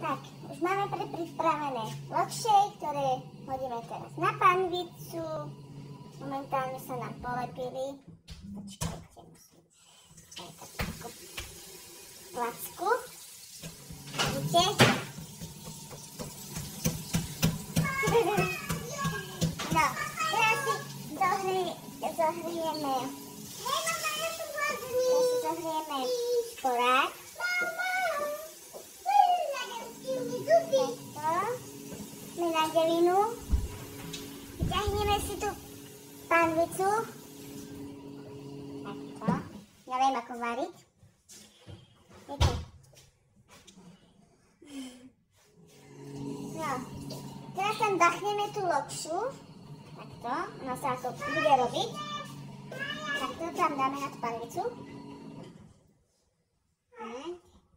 Tak, už máme pripravené lokšej, ktoré hodíme teraz na panvicu. Momentálne sa nám polepili. Počkajte, musím dať takú placku. Vidíte? No, teraz si zohrieme šporák. Sme na delinu. Vyťahneme si tú panvicu. Takto. Ja viem, ako variť. Viete. No. Teraz tam dachneme tú lokšu. Takto. Ona sa ako bude robiť. Takto tam dáme na tú panvicu.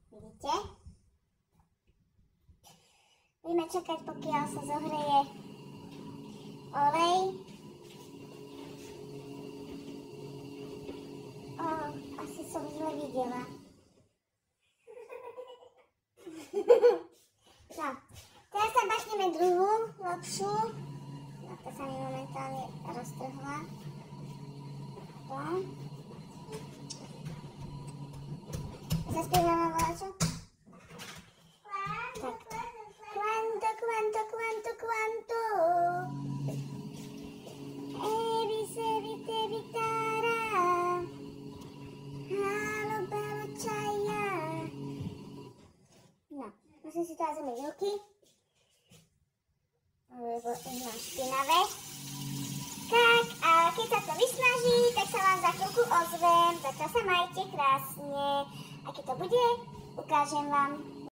Vidíte? Budeme čakať, pokiaľ sa zohreje olej. Asi som zle videla. No, teraz tam bachneme druhú lokšu. No, to sa mi momentálne roztrhla. Zaspievame voľačo? Tak. Quanto, quanto, quanto, quanto Evise vite vitara Halo belo čaja. No, musím si teraz umyť ruky, lebo už mám špinavé. Tak, a keď sa to vysnaží, tak sa vám za chvíľku ozvem. Zatiaľ sa majte krásne. A keď to bude, ukážem vám.